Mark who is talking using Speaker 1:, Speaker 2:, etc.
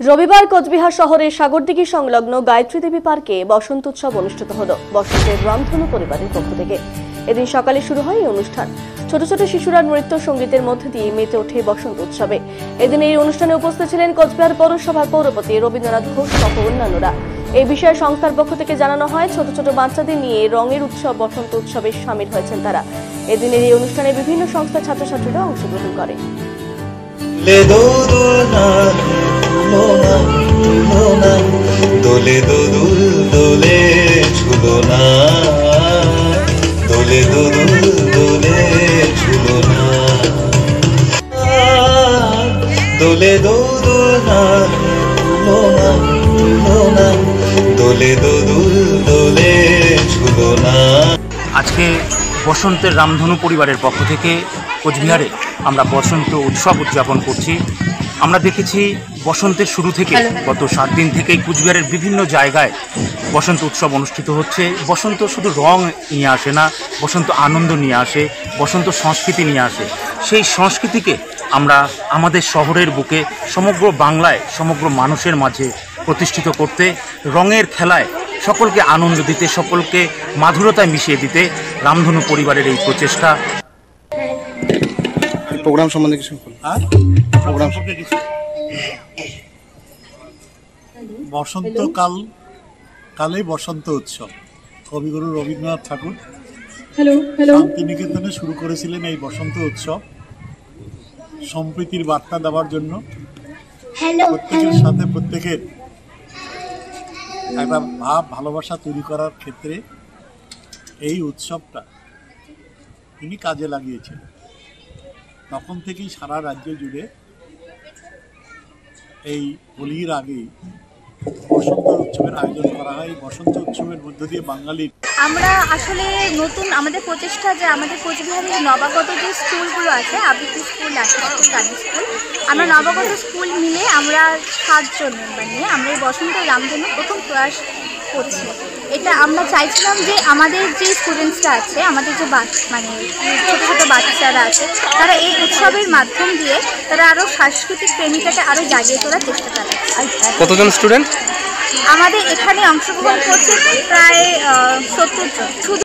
Speaker 1: রবিবার কোচবিহার শহরের সাগরদিঘি সংলগ্ন গায়ত্রী দেবী পার্কে বসন্ত উৎসব অনুষ্ঠিত হলো বসন্তের রামধনু পরিবারের পক্ষ থেকে। এদিন সকালে শুরু হয় এই অনুষ্ঠান। ছোট ছোট শিশুরা নৃত্য সঙ্গীতের মধ্যে দিয়ে মেতে ওঠে বসন্ত উৎসবে। এদিন এই অনুষ্ঠানে উপস্থিত ছিলেন কোচবিহার পৌরসভার পৌরপতি রবীন্দ্রনাথ ঘোষ সহ অন্যান্যরা। এই বিষয়ে সংস্থার পক্ষ থেকে জানানো হয়, ছোট ছোট বাচ্চাদের নিয়ে রঙের উৎসব বসন্ত উৎসবে শামিল হয়েছেন তারা। এদিনের এই অনুষ্ঠানে বিভিন্ন সংস্থার ছাত্রছাত্রীরা অংশগ্রহণ করে।
Speaker 2: দোলে দোদুল দোলে ঝুলো না, দোলে দোদুল দোলে ঝুলো না, দোলে দোদুল ঝুলো না, দোলে দোদুল দোলে ঝুলো না।
Speaker 3: আজকে বসন্তের রামধনু পরিবারের পক্ষ থেকে কোচবিহারে আমরা বসন্ত উৎসব উদযাপন করছি। আমরা দেখেছি বসন্তের শুরু থেকে গত 7 দিন থেকেই কোচবিহারের বিভিন্ন জায়গায় বসন্ত উৎসব অনুষ্ঠিত হচ্ছে। বসন্ত শুধু রং নিয়ে আসে না, বসন্ত আনন্দ নিয়ে আসে, বসন্ত সংস্কৃতি নিয়ে আসে। সেই সংস্কৃতিকে আমরা আমাদের শহরের বুকে, সমগ্র বাংলায়, সমগ্র মানুষের মাঝে প্রতিষ্ঠিত করতে, রঙের খেলায় সকলকে আনন্দ দিতে, সকলকে মাধুরতায় মিশিয়ে দিতে রামধনু পরিবারের এই প্রচেষ্টা।
Speaker 4: প্রোগ্রাম সম্বন্ধে কিছু প্রোগ্রাম সম্পর্কে কিছু
Speaker 5: কালে বসন্ত উৎসব কবিগুরু রবীন্দ্রনাথ ঠাকুর শান্তিনিকেতনে শুরু করেছিলেন এই বসন্ত উৎসব সম্প্রীতির বার্তা দেওয়ার জন্য, প্রত্যেকের সাথে প্রত্যেকের একটা ভাব ভালোবাসা তৈরি করার ক্ষেত্রে এই উৎসবটা তিনি কাজে লাগিয়েছিলেন। তখন থেকেই সারা রাজ্য জুড়ে এই হোলির আগেই বসন্ত উৎসবের আয়োজন করা হয়। বসন্ত উৎসবের মধ্য দিয়ে বাঙালির
Speaker 6: আমরা আসলে নতুন আমাদের প্রচেষ্টা যে আমাদের কোচবিহারের নবাগত যে স্কুলগুলো আছে, আবৃত্তি স্কুল, নাটক স্কুল, গানের স্কুল, আমরা নবাগত স্কুল মিলে আমরা 7 জন মেম্বার নিয়ে আমরা এই বসন্তের রামধনু প্রথম প্রয়াস করছি। এটা আমরা চাইছিলাম যে আমাদের যে স্টুডেন্টসরা আছে, আমাদের যে মানে ছোটো ছোটো বাচ্চারা আছে, তারা এই উৎসবের মাধ্যম দিয়ে তারা আরও সাংস্কৃতিক প্রেমিকাকে আরও জাগিয়ে তোলার চেষ্টা চালাচ্ছে।
Speaker 4: কতজন স্টুডেন্ট
Speaker 6: আমাদের এখানে অংশগ্রহণ করছে? প্রায় 70 জন।